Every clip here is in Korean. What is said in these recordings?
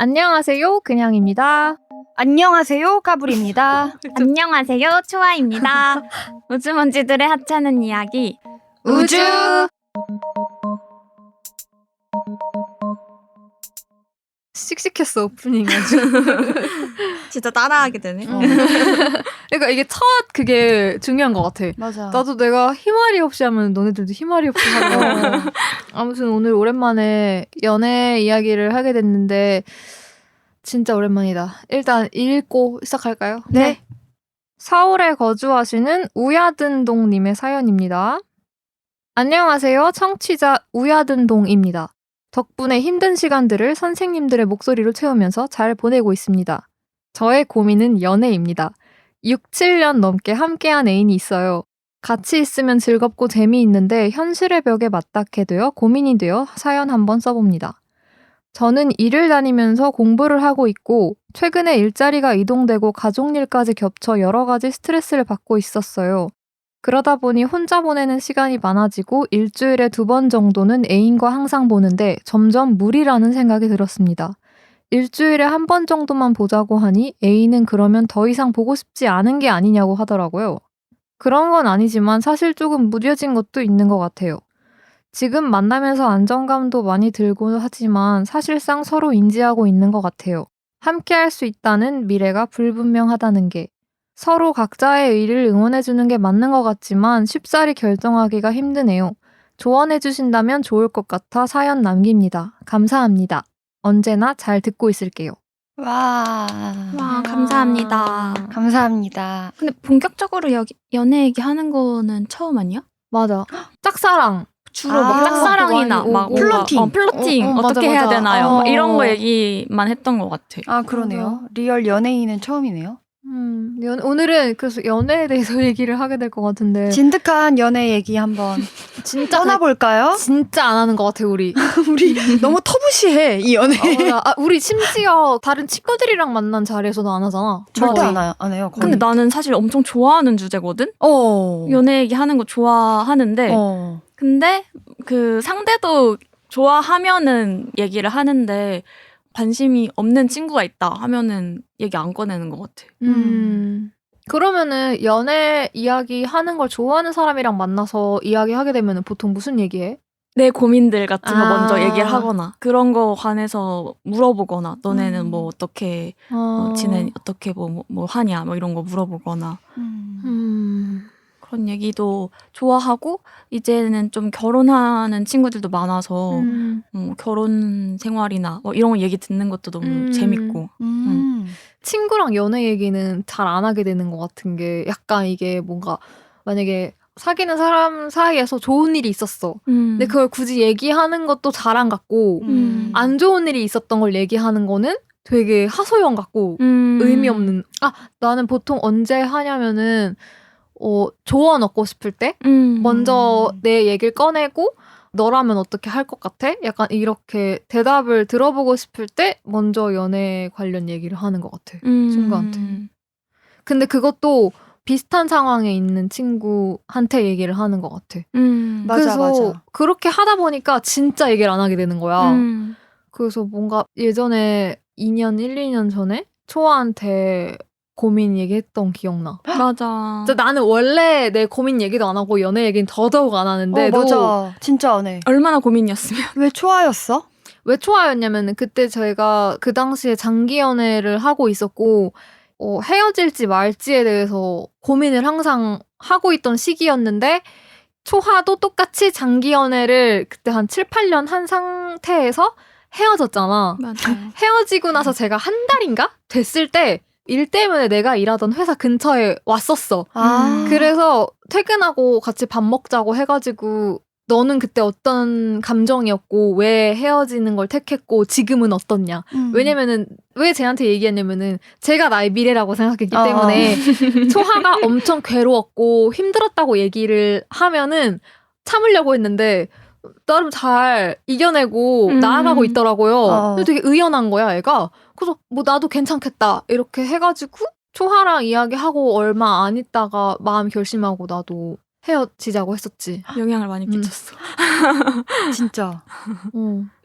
안녕하세요, 그냥입니다. 안녕하세요, 까불입니다. 안녕하세요, 초아입니다. 우주먼지들의 하찮은 이야기 우주! 씩씩했어, 오프닝 아주. 진짜 따라하게 되네. 그러니까 이게 첫 그게 중요한 것 같아. 맞아. 나도 내가 희마리 없이 하면 너네들도 희마리 없이 하고. 아무튼 오늘 오랜만에 연애 이야기를 하게 됐는데 진짜 오랜만이다. 일단 읽고 시작할까요? 네. 서울에 거주하시는 우야든동님의 사연입니다. 안녕하세요. 청취자 우야든동입니다. 덕분에 힘든 시간들을 선생님들의 목소리로 채우면서 잘 보내고 있습니다. 저의 고민은 연애입니다. 6, 7년 넘게 함께한 애인이 있어요. 같이 있으면 즐겁고 재미있는데 현실의 벽에 맞닿게 되어 고민이 되어 사연 한번 써봅니다. 저는 일을 다니면서 공부를 하고 있고 최근에 일자리가 이동되고 가족 일까지 겹쳐 여러 가지 스트레스를 받고 있었어요. 그러다 보니 혼자 보내는 시간이 많아지고 일주일에 2번 정도는 애인과 항상 보는데 점점 무리라는 생각이 들었습니다. 일주일에 1번 정도만 보자고 하니 애인은 그러면 더 이상 보고 싶지 않은 게 아니냐고 하더라고요. 그런 건 아니지만 사실 조금 무뎌진 것도 있는 것 같아요. 지금 만나면서 안정감도 많이 들고 하지만 사실상 서로 인지하고 있는 것 같아요. 함께 할 수 있다는 미래가 불분명하다는 게. 서로 각자의 의를 응원해주는 게 맞는 것 같지만 쉽사리 결정하기가 힘드네요. 조언해주신다면 좋을 것 같아 사연 남깁니다. 감사합니다. 언제나 잘 듣고 있을게요. 와. 감사합니다. 감사합니다. 근데 본격적으로 연애 얘기하는 거는 처음 아니야? 맞아. 짝사랑. 주로 막 짝사랑이나 많이 막 오고. 플로팅, 플로팅 맞아, 어떻게 해야 맞아. 되나요? 막 이런 거 얘기만 했던 것 같아. 아, 그러네요. 리얼 연예인은 처음이네요. 오늘은 그래서 연애에 대해서 얘기를 하게 될 것 같은데 진득한 연애 얘기 한번 진짜 떠나볼까요? 진짜 안 하는 것 같아 우리. 우리 너무 터부시해, 이 연애. 우리 심지어 다른 친구들이랑 만난 자리에서도 안 하잖아. 절대 거의. 안 해요. 거의. 근데 나는 사실 엄청 좋아하는 주제거든? 어. 연애 얘기 하는 거 좋아하는데 어. 근데 그 상대도 좋아하면은 얘기를 하는데 관심이 없는 친구가 있다 하면은 얘기 안 꺼내는 것 같아. 그러면은 연애 이야기 하는 걸 좋아하는 사람이랑 만나서 이야기하게 되면은 보통 무슨 얘기해? 내 고민들 같은 거 아. 먼저 얘기를 하거나 그런 거 관해서 물어보거나 너네는 뭐 어떻게 지내 어떻게 뭐 하냐 뭐 이런 거 물어보거나 그런 얘기도 좋아하고 이제는 좀 결혼하는 친구들도 많아서 결혼 생활이나 뭐 이런 거 얘기 듣는 것도 너무 재밌고 친구랑 연애 얘기는 잘 안 하게 되는 것 같은 게 약간 이게 뭔가 만약에 사귀는 사람 사이에서 좋은 일이 있었어. 근데 그걸 굳이 얘기하는 것도 자랑 같고 안 좋은 일이 있었던 걸 얘기하는 거는 되게 하소연 같고 의미 없는. 나는 보통 언제 하냐면은 조언 얻고 싶을 때 먼저 내 얘기를 꺼내고 너라면 어떻게 할 것 같아? 약간 이렇게 대답을 들어보고 싶을 때 먼저 연애 관련 얘기를 하는 것 같아. 친구한테. 근데 그것도 비슷한 상황에 있는 친구한테 얘기를 하는 것 같아. 맞아, 그래서 맞아. 그렇게 하다 보니까 진짜 얘기를 안 하게 되는 거야. 그래서 뭔가 예전에 2년, 1, 2년 전에 초아한테 고민 얘기했던 기억나. 맞아. 진짜 나는 원래 내 고민 얘기도 안 하고 연애 얘기는 더더욱 안 하는데 맞아. 진짜 안 해. 얼마나 고민이었으면. 왜 초아였어? 왜 초아였냐면은 그때 저희가 그 당시에 장기 연애를 하고 있었고 헤어질지 말지에 대해서 고민을 항상 하고 있던 시기였는데 초하도 똑같이 장기 연애를 그때 한 7, 8년 한 상태에서 헤어졌잖아. 맞아. 헤어지고 나서 제가 한 달인가 됐을 때 일 때문에 내가 일하던 회사 근처에 왔었어. 그래서 퇴근하고 같이 밥 먹자고 해가지고 너는 그때 어떤 감정이었고 왜 헤어지는 걸 택했고 지금은 어떻냐. 왜냐면은 왜 쟤한테 얘기했냐면은 제가 나의 미래라고 생각했기 때문에 초하가 엄청 괴로웠고 힘들었다고 얘기를 하면은 참으려고 했는데 나름 잘 이겨내고 나아가고 있더라고요. 근데 되게 의연한 거야, 애가. 그래서 뭐 나도 괜찮겠다 이렇게 해가지고 초하랑 이야기하고 얼마 안 있다가 마음 결심하고 나도 헤어지자고 했었지. 영향을 많이 끼쳤어. 진짜.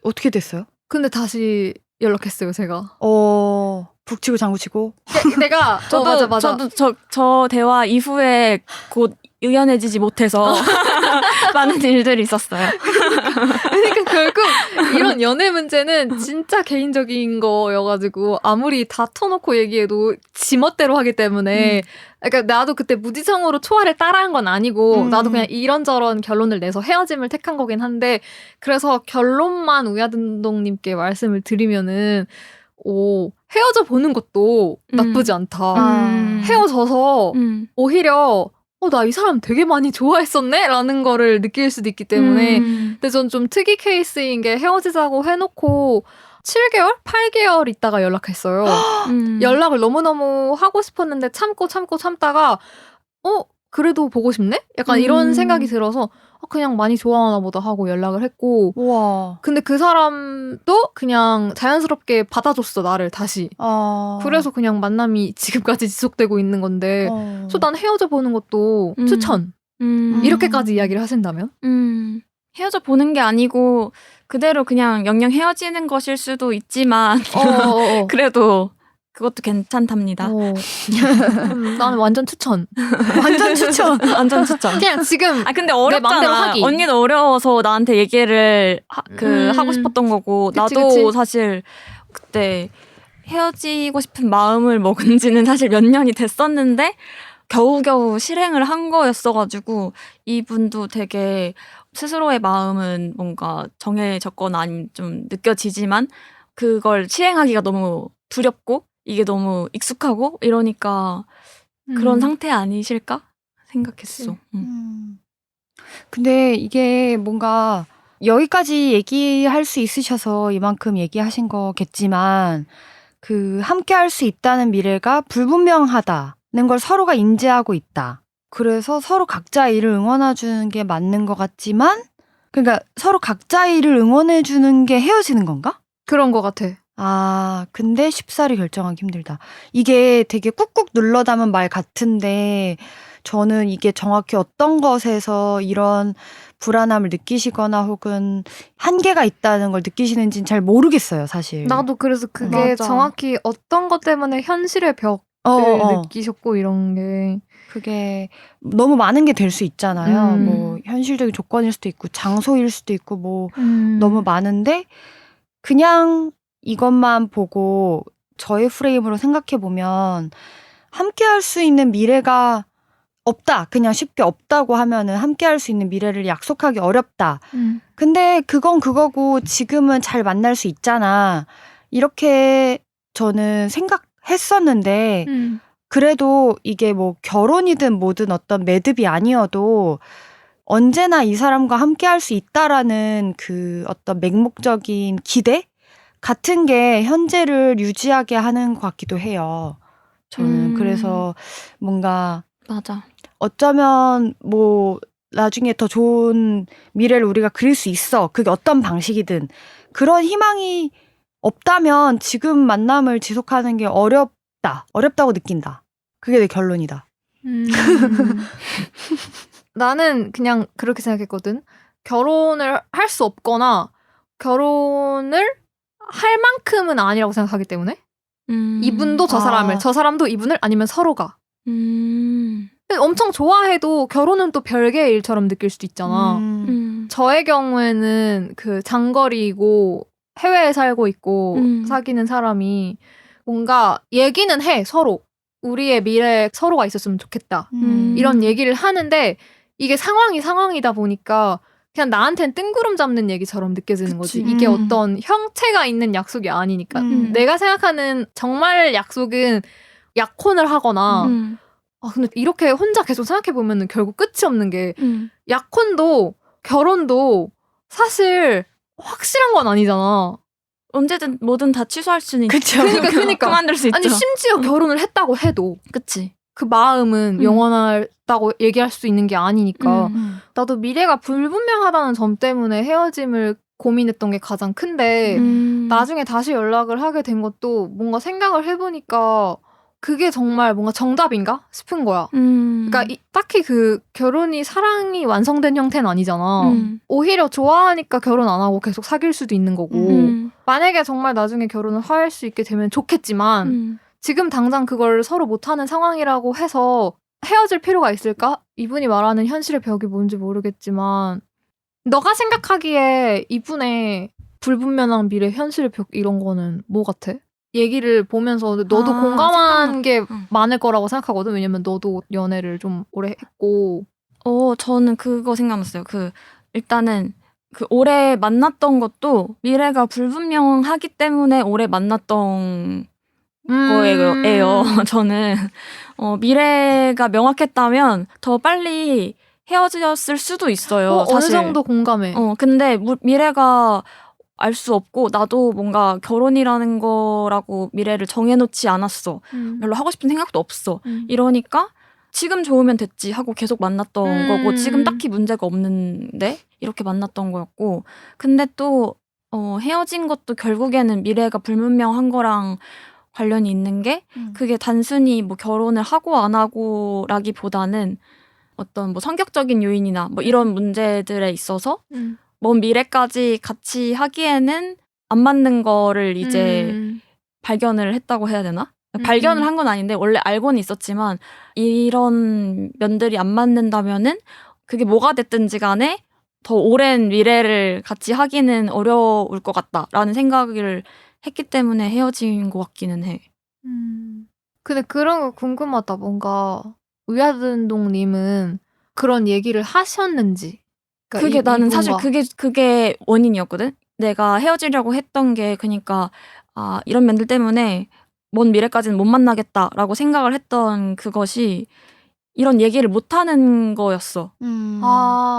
어떻게 됐어요? 근데 다시 연락했어요, 제가. 북치고 장구치고. 내가 저도 맞아. 저도 저 대화 이후에 곧 의연해지지 못해서 많은 일들이 있었어요. 그러니까 결국 이런 연애 문제는 진짜 개인적인 거여가지고 아무리 다 터놓고 얘기해도 지멋대로 하기 때문에 그러니까 나도 그때 무지성으로 초아를 따라한 건 아니고 나도 그냥 이런저런 결론을 내서 헤어짐을 택한 거긴 한데 그래서 결론만 우야든동님께 말씀을 드리면은 헤어져 보는 것도 나쁘지 않다. 헤어져서 오히려 나 이 사람 되게 많이 좋아했었네? 라는 거를 느낄 수도 있기 때문에 근데 전 좀 특이 케이스인 게 헤어지자고 해놓고 7개월? 8개월 있다가 연락했어요. 연락을 너무너무 하고 싶었는데 참다가 그래도 보고 싶네? 약간 이런 생각이 들어서 그냥 많이 좋아하나 보다 하고 연락을 했고 우와. 근데 그 사람도 그냥 자연스럽게 받아줬어 나를 다시. 그래서 그냥 만남이 지금까지 지속되고 있는 건데 그래서 난 헤어져 보는 것도 추천. 이렇게까지 이야기를 하신다면? 헤어져 보는 게 아니고 그대로 그냥 영영 헤어지는 것일 수도 있지만 그래도 그것도 괜찮답니다. 나는 완전 추천. 완전 추천. 완전 추천. 그냥 지금 근데 맘대로 어렵잖아. 하기. 언니는 어려워서 나한테 얘기를 하고 싶었던 거고 나도 그치. 사실 그때 헤어지고 싶은 마음을 먹은 지는 사실 몇 년이 됐었는데 겨우겨우 실행을 한 거였어가지고 이분도 되게 스스로의 마음은 뭔가 정해졌거나 아니면 좀 느껴지지만 그걸 실행하기가 너무 두렵고 이게 너무 익숙하고 이러니까 그런 상태 아니실까 생각했어. 근데 이게 뭔가 여기까지 얘기할 수 있으셔서 이만큼 얘기하신 거겠지만 그 함께 할 수 있다는 미래가 불분명하다는 걸 서로가 인지하고 있다. 그래서 서로 각자의 일을 응원해 주는 게 맞는 것 같지만 그러니까 서로 각자의 일을 응원해 주는 게 헤어지는 건가? 그런 것 같아. 근데 쉽사리 결정하기 힘들다. 이게 되게 꾹꾹 눌러 담은 말 같은데 저는 이게 정확히 어떤 것에서 이런 불안함을 느끼시거나 혹은 한계가 있다는 걸 느끼시는지는 잘 모르겠어요, 사실. 나도 그래서 그게 맞아. 정확히 어떤 것 때문에 현실의 벽을 느끼셨고 이런 게 그게 너무 많은 게 될 수 있잖아요. 뭐 현실적인 조건일 수도 있고 장소일 수도 있고 뭐 너무 많은데 그냥 이것만 보고 저의 프레임으로 생각해 보면 함께 할 수 있는 미래가 없다. 그냥 쉽게 없다고 하면은 함께 할 수 있는 미래를 약속하기 어렵다. 근데 그건 그거고 지금은 잘 만날 수 있잖아. 이렇게 저는 생각했었는데 그래도 이게 뭐 결혼이든 뭐든 어떤 매듭이 아니어도 언제나 이 사람과 함께 할 수 있다라는 그 어떤 맹목적인 기대 같은 게 현재를 유지하게 하는 것 같기도 해요. 저는 그래서 뭔가 맞아. 어쩌면 뭐 나중에 더 좋은 미래를 우리가 그릴 수 있어. 그게 어떤 방식이든 그런 희망이 없다면 지금 만남을 지속하는 게 어렵다고 느낀다. 그게 내 결론이다. 나는 그냥 그렇게 생각했거든. 결혼을 할 수 없거나 결혼을 할 만큼은 아니라고 생각하기 때문에 이분도 저 사람을 저 사람도 이분을 아니면 서로가 엄청 좋아해도 결혼은 또 별개의 일처럼 느낄 수도 있잖아. 저의 경우에는 그 장거리이고 해외에 살고 있고 사귀는 사람이 뭔가 얘기는 해 서로 우리의 미래에 서로가 있었으면 좋겠다 이런 얘기를 하는데 이게 상황이다 보니까 그냥 나한텐 뜬구름 잡는 얘기처럼 느껴지는 거지. 이게 어떤 형체가 있는 약속이 아니니까. 내가 생각하는 정말 약속은 약혼을 하거나 근데 이렇게 혼자 계속 생각해보면 결국 끝이 없는 게 약혼도 결혼도 사실 확실한 건 아니잖아. 언제든 뭐든 다 취소할 수는 그쵸. 그러니까. 그만둘 수 있죠. 아니 심지어 결혼을 했다고 해도 그치. 그 마음은 영원하다고 얘기할 수 있는 게 아니니까 나도 미래가 불분명하다는 점 때문에 헤어짐을 고민했던 게 가장 큰데 나중에 다시 연락을 하게 된 것도 뭔가 생각을 해보니까 그게 정말 뭔가 정답인가 싶은 거야. 그러니까 딱히 그 결혼이 사랑이 완성된 형태는 아니잖아. 오히려 좋아하니까 결혼 안 하고 계속 사귈 수도 있는 거고 만약에 정말 나중에 결혼을 할 수 있게 되면 좋겠지만 지금 당장 그걸 서로 못하는 상황이라고 해서 헤어질 필요가 있을까? 이분이 말하는 현실의 벽이 뭔지 모르겠지만 너가 생각하기에 이분의 불분명한 미래 현실의 벽 이런 거는 뭐 같아? 얘기를 보면서 너도 공감한 게 많을 거라고 생각하거든. 왜냐면 너도 연애를 좀 오래 했고. 저는 그거 생각났어요. 일단은 오래 만났던 것도 미래가 불분명하기 때문에 오래 만났던 거예요. 저는 미래가 명확했다면 더 빨리 헤어졌을 수도 있어요. 사실. 어느 정도 공감해. 근데 미래가 알 수 없고 나도 뭔가 결혼이라는 거라고 미래를 정해놓지 않았어. 별로 하고 싶은 생각도 없어. 이러니까 지금 좋으면 됐지 하고 계속 만났던 거고 지금 딱히 문제가 없는데 이렇게 만났던 거였고 근데 또 헤어진 것도 결국에는 미래가 불분명한 거랑 관련이 있는 게 그게 단순히 뭐 결혼을 하고 안 하고라기보다는 어떤 뭐 성격적인 요인이나 뭐 이런 문제들에 있어서 먼 미래까지 같이 하기에는 안 맞는 거를 이제 발견을 했다고 해야 되나? 발견을 한 건 아닌데 원래 알고는 있었지만 이런 면들이 안 맞는다면은 그게 뭐가 됐든지 간에 더 오랜 미래를 같이 하기는 어려울 것 같다라는 생각을 했기 때문에 헤어진 것 같기는 해. 근데 그런 거 궁금하다. 뭔가 우야든동님은 그런 얘기를 하셨는지. 그러니까 그게 나는 이분과. 사실 그게 원인이었거든. 내가 헤어지려고 했던 게 그러니까 이런 면들 때문에 먼 미래까지는 못 만나겠다라고 생각을 했던 그것이 이런 얘기를 못하는 거였어.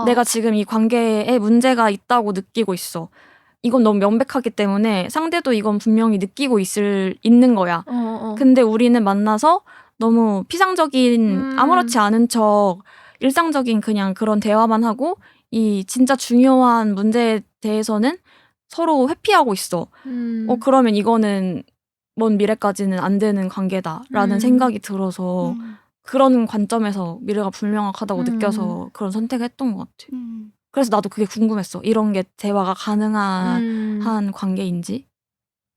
내가 지금 이 관계에 문제가 있다고 느끼고 있어. 이건 너무 명백하기 때문에 상대도 이건 분명히 느끼고 있는 거야. 근데 우리는 만나서 너무 피상적인 아무렇지 않은 척 일상적인 그냥 그런 대화만 하고 이 진짜 중요한 문제에 대해서는 서로 회피하고 있어. 그러면 이거는 먼 미래까지는 안 되는 관계다라는 생각이 들어서 그런 관점에서 미래가 불명확하다고 느껴서 그런 선택을 했던 것 같아. 그래서 나도 그게 궁금했어. 이런 게 대화가 가능한 한 관계인지.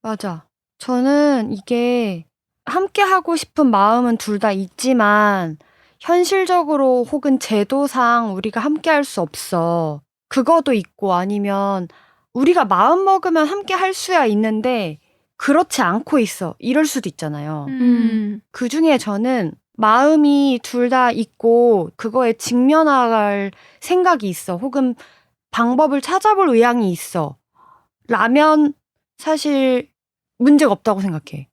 맞아. 저는 이게 함께 하고 싶은 마음은 둘 다 있지만 현실적으로 혹은 제도상 우리가 함께 할 수 없어. 그거도 있고 아니면 우리가 마음 먹으면 함께 할 수야 있는데 그렇지 않고 있어. 이럴 수도 있잖아요. 그 중에 저는 마음이 둘 다 있고 그거에 직면할 생각이 있어. 혹은 방법을 찾아볼 의향이 있어. 라면 사실 문제가 없다고 생각해.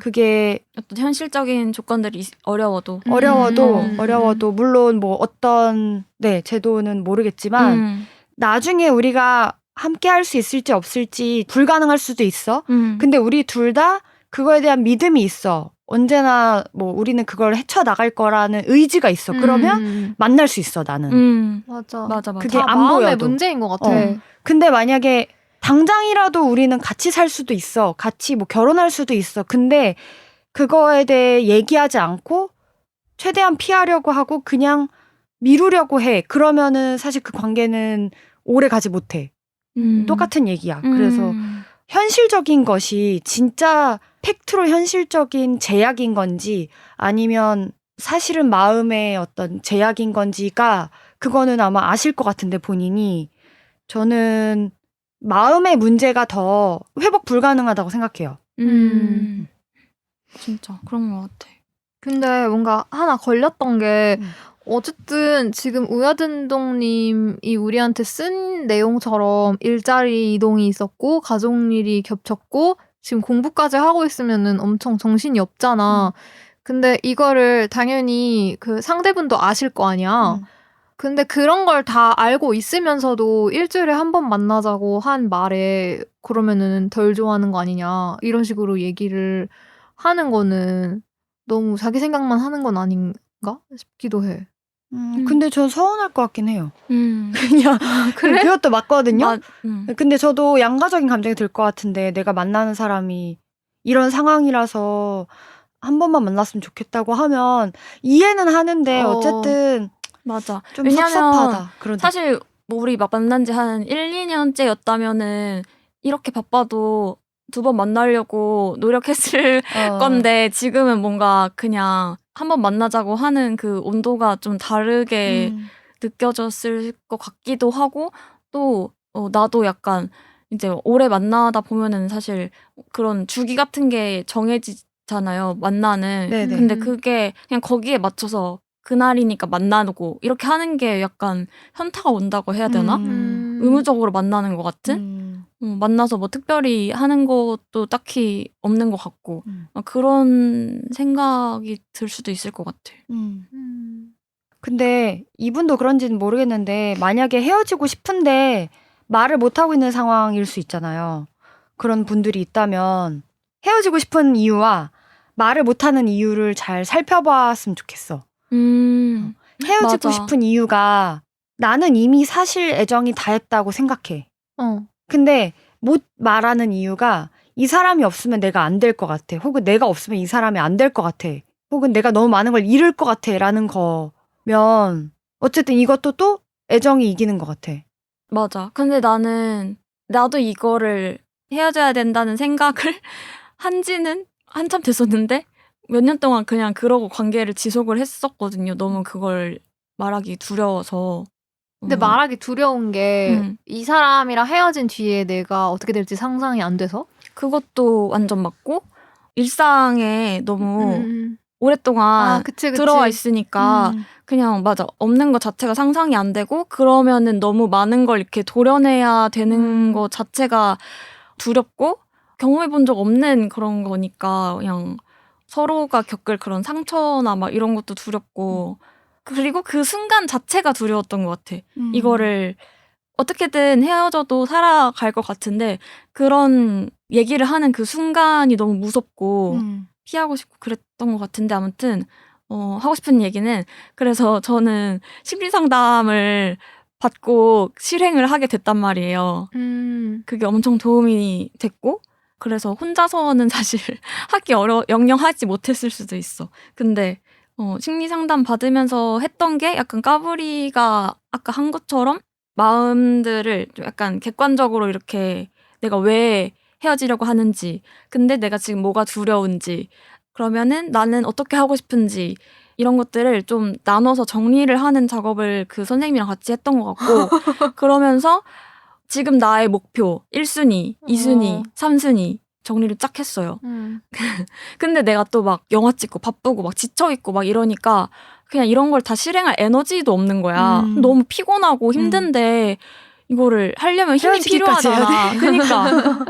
그게 어떤 현실적인 조건들이 어려워도 어려워도 물론 뭐 어떤 제도는 모르겠지만 나중에 우리가 함께 할 수 있을지 없을지 불가능할 수도 있어. 근데 우리 둘 다 그거에 대한 믿음이 있어. 언제나 뭐 우리는 그걸 헤쳐나갈 거라는 의지가 있어. 그러면 만날 수 있어, 나는. 맞아. 그게 다 안 마음의 보여도. 문제인 것 같아. 근데 만약에 당장이라도 우리는 같이 살 수도 있어. 같이 뭐 결혼할 수도 있어. 근데 그거에 대해 얘기하지 않고 최대한 피하려고 하고 그냥 미루려고 해. 그러면은 사실 그 관계는 오래 가지 못해. 똑같은 얘기야. 그래서 현실적인 것이 진짜 팩트로 현실적인 제약인 건지 아니면 사실은 마음의 어떤 제약인 건지가 그거는 아마 아실 것 같은데 본인이 저는 마음의 문제가 더 회복 불가능하다고 생각해요. 진짜 그런 것 같아. 근데 뭔가 하나 걸렸던 게 어쨌든 지금 우야든동님이 우리한테 쓴 내용처럼 일자리 이동이 있었고 가족일이 겹쳤고 지금 공부까지 하고 있으면은 엄청 정신이 없잖아. 근데 이거를 당연히 그 상대분도 아실 거 아니야. 근데 그런 걸 다 알고 있으면서도 일주일에 한 번 만나자고 한 말에 그러면은 덜 좋아하는 거 아니냐 이런 식으로 얘기를 하는 거는 너무 자기 생각만 하는 건 아닌가 싶기도 해. 근데 전 서운할 것 같긴 해요. 그냥 그래? 그것도 맞거든요. 근데 저도 양가적인 감정이 들 것 같은데 내가 만나는 사람이 이런 상황이라서 한 번만 만났으면 좋겠다고 하면 이해는 하는데 어쨌든 맞아. 좀 섭섭하다. 그런 사실 뭐 우리 막 만난 지 한 1, 2년째였다면은 이렇게 바빠도 2번 만나려고 노력했을 건데 지금은 뭔가 그냥 한번 만나자고 하는 그 온도가 좀 다르게 느껴졌을 것 같기도 하고 또 나도 약간 이제 오래 만나다 보면은 사실 그런 주기 같은 게 정해지잖아요. 만나는. 네네. 근데 그게 그냥 거기에 맞춰서 그날이니까 만나고 이렇게 하는 게 약간 현타가 온다고 해야 되나? 의무적으로 만나는 것 같은? 만나서 뭐 특별히 하는 것도 딱히 없는 것 같고 그런 생각이 들 수도 있을 것 같아. 근데 이분도 그런지는 모르겠는데 만약에 헤어지고 싶은데 말을 못하고 있는 상황일 수 있잖아요. 그런 분들이 있다면 헤어지고 싶은 이유와 말을 못하는 이유를 잘 살펴봤으면 좋겠어. 헤어지고 맞아. 싶은 이유가 나는 이미 사실 애정이 다했다고 생각해. 근데 못 말하는 이유가 이 사람이 없으면 내가 안 될 것 같아. 혹은 내가 없으면 이 사람이 안 될 것 같아. 혹은 내가 너무 많은 걸 잃을 것 같아. 라는 거면 어쨌든 이것도 또 애정이 이기는 것 같아. 맞아. 근데 나도 이거를 헤어져야 된다는 생각을 한지는 한참 됐었는데 몇 년 동안 그냥 그러고 관계를 지속을 했었거든요. 너무 그걸 말하기 두려워서. 근데 말하기 두려운 게 이 사람이랑 헤어진 뒤에 내가 어떻게 될지 상상이 안 돼서? 그것도 완전 맞고 일상에 너무 오랫동안 그치. 들어와 있으니까 그냥 맞아. 없는 것 자체가 상상이 안 되고 그러면은 너무 많은 걸 이렇게 도려내야 되는 것 자체가 두렵고 경험해 본 적 없는 그런 거니까 그냥 서로가 겪을 그런 상처나 막 이런 것도 두렵고 그리고 그 순간 자체가 두려웠던 것 같아. 이거를 어떻게든 헤어져도 살아갈 것 같은데 그런 얘기를 하는 그 순간이 너무 무섭고 피하고 싶고 그랬던 것 같은데 아무튼 하고 싶은 얘기는 그래서 저는 심리 상담을 받고 실행을 하게 됐단 말이에요. 그게 엄청 도움이 됐고 그래서 혼자서는 사실 하기 영영 하지 못했을 수도 있어. 근데 심리 상담 받으면서 했던 게 약간 까불이가 아까 한 것처럼 마음들을 좀 약간 객관적으로 이렇게 내가 왜 헤어지려고 하는지, 근데 내가 지금 뭐가 두려운지, 그러면은 나는 어떻게 하고 싶은지 이런 것들을 좀 나눠서 정리를 하는 작업을 그 선생님이랑 같이 했던 것 같고 그러면서 지금 나의 목표 1순위, 2순위, 3순위 정리를 쫙 했어요. 근데 내가 또 막 영화 찍고 바쁘고 막 지쳐있고 막 이러니까 그냥 이런 걸 다 실행할 에너지도 없는 거야. 너무 피곤하고 힘든데 이거를 하려면 힘이 헤어지기까지 해야 필요하잖아. 그러니까.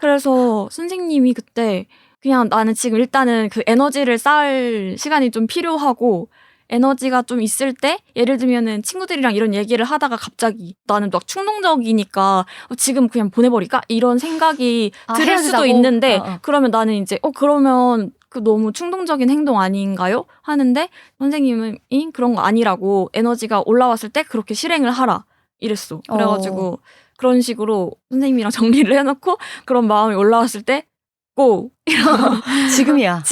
그래서 선생님이 그때 그냥 나는 지금 일단은 그 에너지를 쌓을 시간이 좀 필요하고 에너지가 좀 있을 때 예를 들면은 친구들이랑 이런 얘기를 하다가 갑자기 나는 막 충동적이니까 지금 그냥 보내버릴까? 이런 생각이 들 수도 있는데 그러면 나는 이제 그러면 그 너무 충동적인 행동 아닌가요? 하는데 선생님은 그런 거 아니라고 에너지가 올라왔을 때 그렇게 실행을 하라 이랬어. 그래가지고 그런 식으로 선생님이랑 정리를 해놓고 그런 마음이 올라왔을 때 고! 지금이야.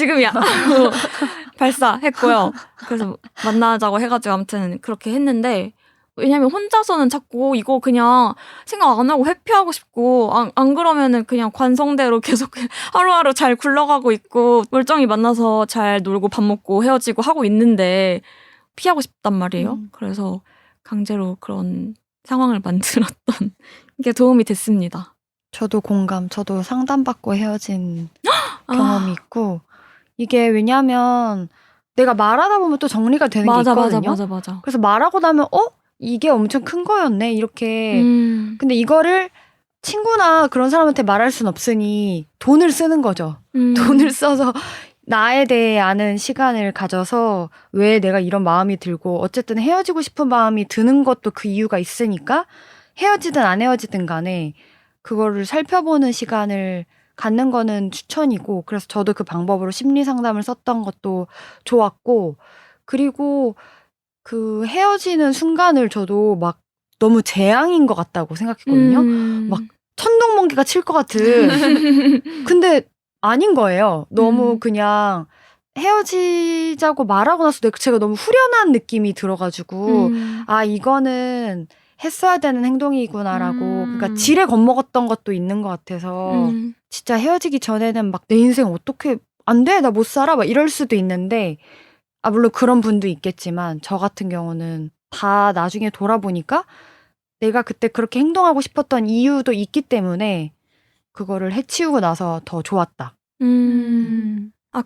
발사했고요. 그래서 만나자고 해가지고 아무튼 그렇게 했는데 왜냐면 혼자서는 자꾸 이거 그냥 생각 안 하고 회피하고 싶고 안 그러면은 그냥 관성대로 계속 하루하루 잘 굴러가고 있고 멀쩡히 만나서 잘 놀고 밥 먹고 헤어지고 하고 있는데 피하고 싶단 말이에요. 그래서 강제로 그런 상황을 만들었던 게 도움이 됐습니다. 저도 공감. 저도 상담받고 헤어진 경험이 있고 이게 왜냐면 내가 말하다 보면 또 정리가 되는 게 있거든요. 맞아. 그래서 말하고 나면 이게 엄청 큰 거였네 이렇게. 근데 이거를 친구나 그런 사람한테 말할 순 없으니 돈을 쓰는 거죠. 돈을 써서 나에 대해 아는 시간을 가져서 왜 내가 이런 마음이 들고 어쨌든 헤어지고 싶은 마음이 드는 것도 그 이유가 있으니까 헤어지든 안 헤어지든 간에 그거를 살펴보는 시간을 갖는 거는 추천이고 그래서 저도 그 방법으로 심리 상담을 썼던 것도 좋았고 그리고 그 헤어지는 순간을 저도 막 너무 재앙인 것 같다고 생각했거든요. 막 천둥번개가 칠 것 같은. 근데 아닌 거예요. 너무 그냥 헤어지자고 말하고 나서 제가 너무 후련한 느낌이 들어가지고 이거는 했어야 되는 행동이구나라고 그러니까 지레 겁먹었던 것도 있는 것 같아서 진짜 헤어지기 전에는 막 내 인생 어떻게 안 돼? 나 못 살아? 막 이럴 수도 있는데 물론 그런 분도 있겠지만 저 같은 경우는 다 나중에 돌아보니까 내가 그때 그렇게 행동하고 싶었던 이유도 있기 때문에 그거를 해치우고 나서 더 좋았다.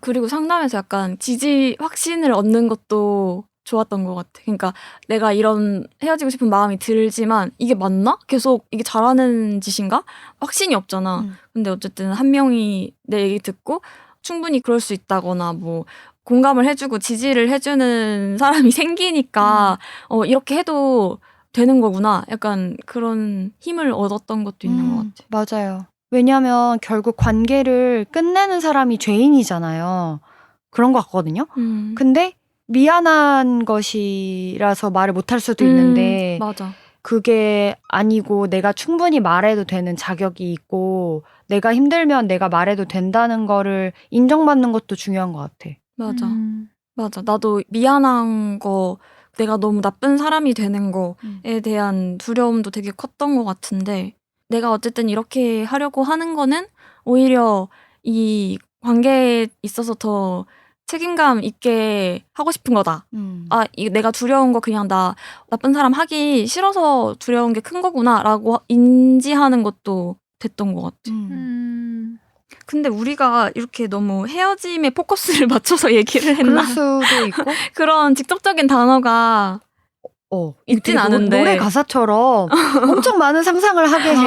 그리고 상담에서 약간 지지 확신을 얻는 것도 좋았던 것 같아. 그러니까 내가 이런 헤어지고 싶은 마음이 들지만 이게 맞나? 계속 이게 잘하는 짓인가? 확신이 없잖아. 근데 어쨌든 한 명이 내 얘기 듣고 충분히 그럴 수 있다거나 뭐 공감을 해주고 지지를 해주는 사람이 생기니까 이렇게 해도 되는 거구나. 약간 그런 힘을 얻었던 것도 있는 것 같아. 맞아요. 왜냐하면 결국 관계를 끝내는 사람이 죄인이잖아요. 그런 것 같거든요. 근데 미안한 것이라서 말을 못할 수도 있는데 맞아. 그게 아니고 내가 충분히 말해도 되는 자격이 있고 내가 힘들면 내가 말해도 된다는 거를 인정받는 것도 중요한 것 같아. 맞아. 맞아. 나도 미안한 거 내가 너무 나쁜 사람이 되는 거에 대한 두려움도 되게 컸던 것 같은데 내가 어쨌든 이렇게 하려고 하는 거는 오히려 이 관계에 있어서 더 책임감 있게 하고 싶은 거다. 내가 두려운 거 그냥 나 나쁜 사람 하기 싫어서 두려운 게 큰 거구나라고 인지하는 것도 됐던 것 같아. 근데 우리가 이렇게 너무 헤어짐에 포커스를 맞춰서 얘기를 했나? 그럴 수도 있고 그런 직접적인 단어가 있진 않은데 노래 가사처럼 엄청 많은 상상을 하게 해.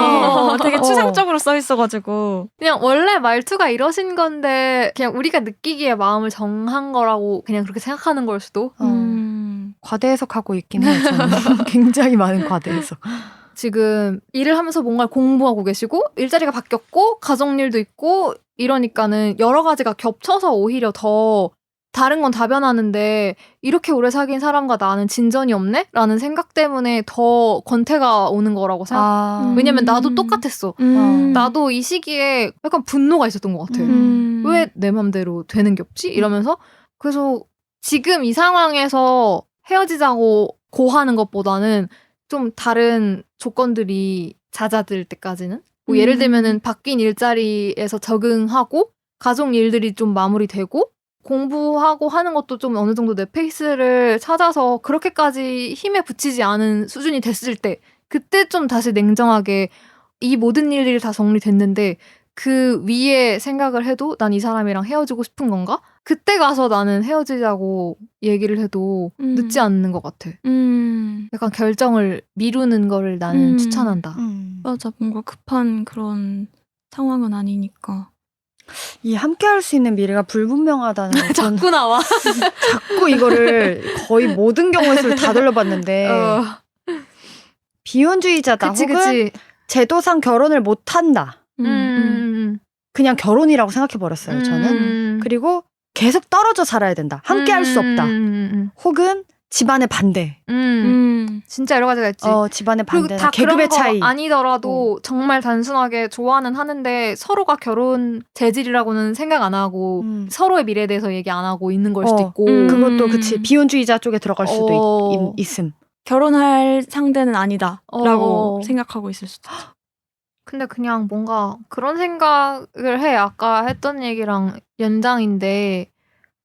되게 추상적으로 써 있어가지고 그냥 원래 말투가 이러신 건데 그냥 우리가 느끼기에 마음을 정한 거라고 그냥 그렇게 생각하는 걸 수도. 과대 해석하고 있긴 해요. 저는 굉장히 많은 과대 해석. 지금 일을 하면서 뭔가를 공부하고 계시고 일자리가 바뀌었고 가정 일도 있고 이러니까는 여러 가지가 겹쳐서 오히려 더 다른 건 다 변하는데 이렇게 오래 사귄 사람과 나는 진전이 없네? 라는 생각 때문에 더 권태가 오는 거라고 생각. 왜냐면 나도 똑같았어. 나도 이 시기에 약간 분노가 있었던 것 같아. 왜 내 맘대로 되는 게 없지? 이러면서 그래서 지금 이 상황에서 헤어지자고 고하는 것보다는 좀 다른 조건들이 잦아들 때까지는 뭐 예를 들면은 바뀐 일자리에서 적응하고 가족 일들이 좀 마무리되고 공부하고 하는 것도 좀 어느 정도 내 페이스를 찾아서 그렇게까지 힘에 부치지 않은 수준이 됐을 때 그때 좀 다시 냉정하게 이 모든 일들이 다 정리됐는데 그 위에 생각을 해도 난 이 사람이랑 헤어지고 싶은 건가? 그때 가서 나는 헤어지자고 얘기를 해도 늦지 않는 것 같아. 약간 결정을 미루는 거를 나는 추천한다. 맞아. 뭔가 급한 그런 상황은 아니니까. 이 함께 할 수 있는 미래가 불분명하다는 거 자꾸 나와. 자꾸 이거를 거의 모든 경우에서 다 돌려봤는데 비혼주의자다 그치, 혹은 그치. 제도상 결혼을 못한다. 그냥 결혼이라고 생각해버렸어요. 저는. 그리고 계속 떨어져 살아야 된다. 함께 할 수 없다. 혹은 집안의 반대. 진짜 여러 가지가 있지. 집안의 그리고 반대나 다 계급의 그런 거 차이. 아니더라도 정말 단순하게 좋아는 하는데 서로가 결혼 재질이라고는 생각 안 하고 서로의 미래에 대해서 얘기 안 하고 있는 걸 수도 있고. 그것도 그치. 비혼주의자 쪽에 들어갈 수도 있음. 결혼할 상대는 아니다라고 생각하고 있을 수도 있죠. 근데 그냥 뭔가 그런 생각을 해. 아까 했던 얘기랑 연장인데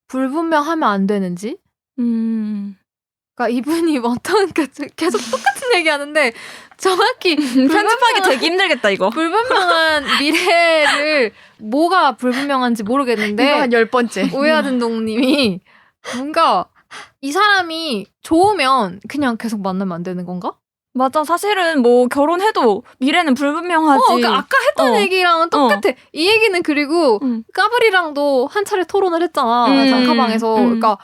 불분명하면 안 되는지? 그러니까 이분이 어떤 계속 똑같은 얘기하는데 정확히 편집하기 되게 힘들겠다 이거. 불분명한 미래를 뭐가 불분명한지 모르겠는데 이거 한 10번째. 오야든동님이 뭔가 이 사람이 좋으면 그냥 계속 만나면 안 되는 건가? 맞아. 사실은 뭐 결혼해도 미래는 불분명하지. 그러니까 아까 했던 얘기랑은 똑같아. 이 얘기는 그리고 까불이랑도 한 차례 토론을 했잖아. 단카방에서. 그러니까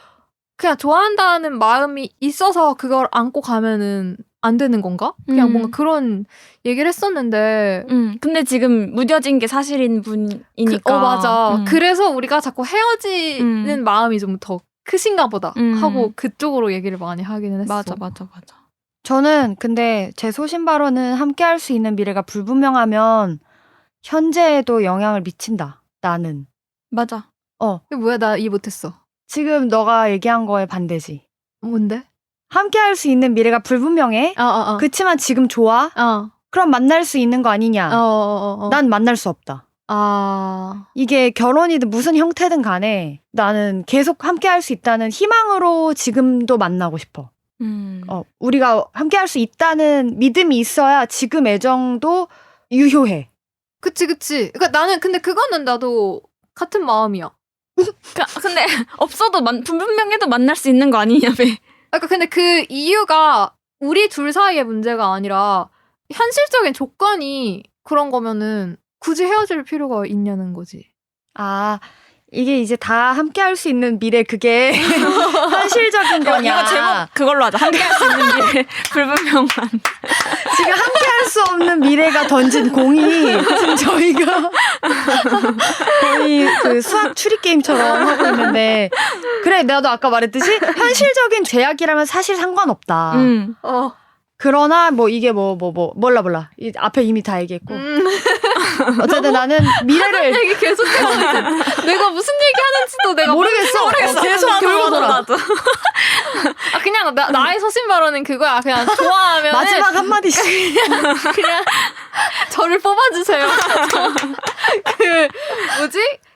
그냥 좋아한다는 마음이 있어서 그걸 안고 가면은 안 되는 건가? 그냥 뭔가 그런 얘기를 했었는데. 근데 지금 무뎌진 게 사실인 분이니까. 맞아. 그래서 우리가 자꾸 헤어지는 마음이 좀 더 크신가 보다 하고 그쪽으로 얘기를 많이 하기는 했어. 맞아. 저는 근데 제 소신 발언은 함께 할 수 있는 미래가 불분명하면 현재에도 영향을 미친다. 나는. 맞아. 이게 뭐야? 나 이해 못했어. 지금 너가 얘기한 거에 반대지. 뭔데? 함께 할 수 있는 미래가 불분명해. 그치만 지금 좋아? 그럼 만날 수 있는 거 아니냐? 난 만날 수 없다. 이게 결혼이든 무슨 형태든 간에 나는 계속 함께 할 수 있다는 희망으로 지금도 만나고 싶어. 우리가 함께 할 수 있다는 믿음이 있어야 지금 애정도 유효해. 그치. 그러니까 나는 근데 그거는 나도 같은 마음이야. 근데 없어도 불분명해도 만날 수 있는 거 아니냐며. 그러니까 근데 그 이유가 우리 둘 사이의 문제가 아니라 현실적인 조건이 그런 거면은 굳이 헤어질 필요가 있냐는 거지. 이게 이제 다 함께 할 수 있는 미래 그게 현실적인 거냐. 이거 제목 그걸로 하자. 함께 할 수 있는 미래 불분명한. 지금 함께 할 수 없는 미래가 던진 공이 지금 저희가 거의 그 수학 추리 게임처럼 하고 있는데 그래 나도 아까 말했듯이 현실적인 제약이라면 사실 상관없다. 그러나 뭐 이게 몰라 이 앞에 이미 다 얘기했고 어쨌든 나는 미래를 얘기 계속 내가 무슨 얘기 하는지도 내가 모르겠어. 계속 돌고 돌아. 나도. 그냥 나의 서신 발언은 그거야. 그냥 좋아하면 마지막 한마디씩 그냥 저를 뽑아주세요.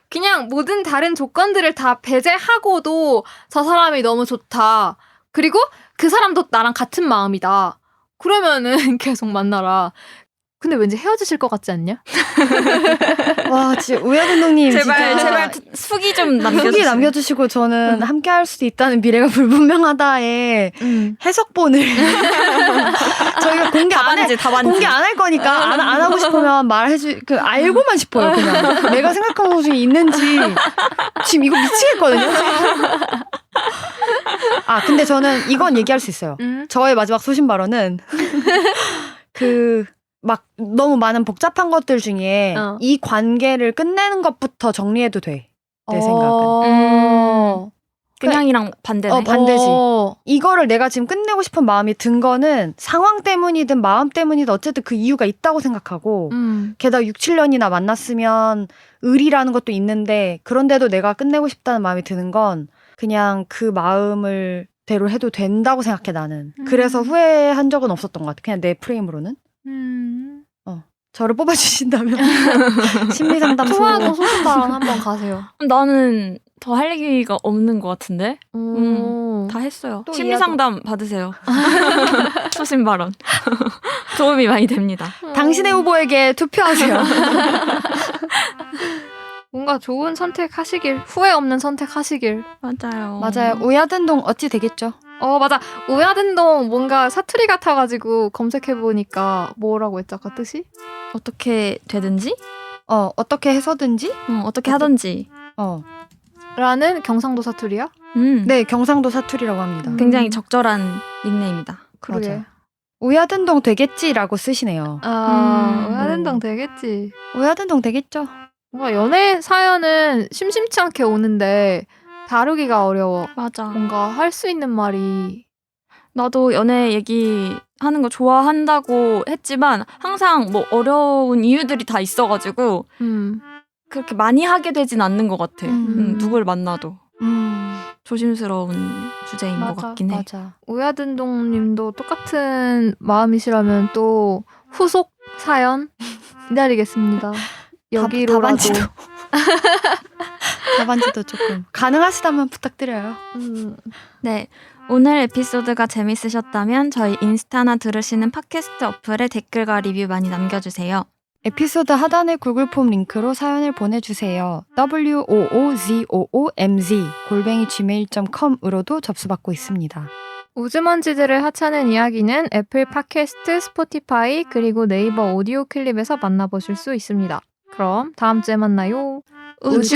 그냥 모든 다른 조건들을 다 배제하고도 저 사람이 너무 좋다. 그리고 그 사람도 나랑 같은 마음이다. 그러면은 계속 만나라. 근데 왠지 헤어지실 것 같지 않냐? 와, 진짜 우야근동님 제발 숙이 좀 남겨주세요. 숙이 남겨주시고 저는 함께 할 수도 있다는 미래가 불분명하다의 해석본을 저희가 공개 안 할 거니까 안 하고 싶으면 알고만 싶어요. 그냥 내가 생각한 것 중에 있는지 지금 이거 미치겠거든요. 근데 저는 이건 얘기할 수 있어요. 저의 마지막 소신 발언은 막 너무 많은 복잡한 것들 중에 이 관계를 끝내는 것부터 정리해도 돼. 내 생각은. 그냥이랑 반대네. 반대지. 이거를 내가 지금 끝내고 싶은 마음이 든 거는 상황 때문이든 마음 때문이든 어쨌든 그 이유가 있다고 생각하고 게다가 6, 7년이나 만났으면 의리라는 것도 있는데 그런데도 내가 끝내고 싶다는 마음이 드는 건 그냥 그 마음을 대로 해도 된다고 생각해 나는. 그래서 후회한 적은 없었던 것 같아. 그냥 내 프레임으로는. 저를 뽑아주신다면 심리상담소 통화하고 소신발언 한번 가세요. 나는 더 할 얘기가 없는 것 같은데. 다 했어요. 심리상담 받으세요. 소신발언 도움이 많이 됩니다. 당신의 후보에게 투표하세요. 뭔가 좋은 선택하시길, 후회 없는 선택하시길. 맞아요. 우야든동 어찌 되겠죠? 맞아. 우야든동 뭔가 사투리 같아가지고 검색해보니까 뭐라고 했죠? 아까 뜻이? 어떻게 되든지? 어떻게 해서든지? 어떻게 하든지. 라는 경상도 사투리야? 네, 경상도 사투리라고 합니다. 굉장히 적절한 닉네임이다. 그러게. 맞아. 우야든동 되겠지라고 쓰시네요. 우야든동 되겠지. 우야든동 되겠죠? 뭔가 연애 사연은 심심치 않게 오는데 다루기가 어려워. 맞아. 뭔가 할 수 있는 말이. 나도 연애 얘기하는 거 좋아한다고 했지만 항상 뭐 어려운 이유들이 다 있어가지고 그렇게 많이 하게 되진 않는 것 같아. 누굴 만나도. 조심스러운 주제인 것 같긴 해. 맞아. 우야든동 님도 똑같은 마음이시라면 또 후속 사연 기다리겠습니다. 여기로라도. 답안지도 조금 가능하시다면 부탁드려요. 네, 오늘 에피소드가 재밌으셨다면 저희 인스타나 들으시는 팟캐스트 어플에 댓글과 리뷰 많이 남겨주세요. 에피소드 하단의 구글 폼 링크로 사연을 보내주세요. woozooMZ@gmail.com으로도 접수받고 있습니다. 우주먼지들을 하찮은 이야기는 애플 팟캐스트, 스포티파이, 그리고 네이버 오디오 클립에서 만나보실 수 있습니다. 그럼 다음 주에 만나요. 우주!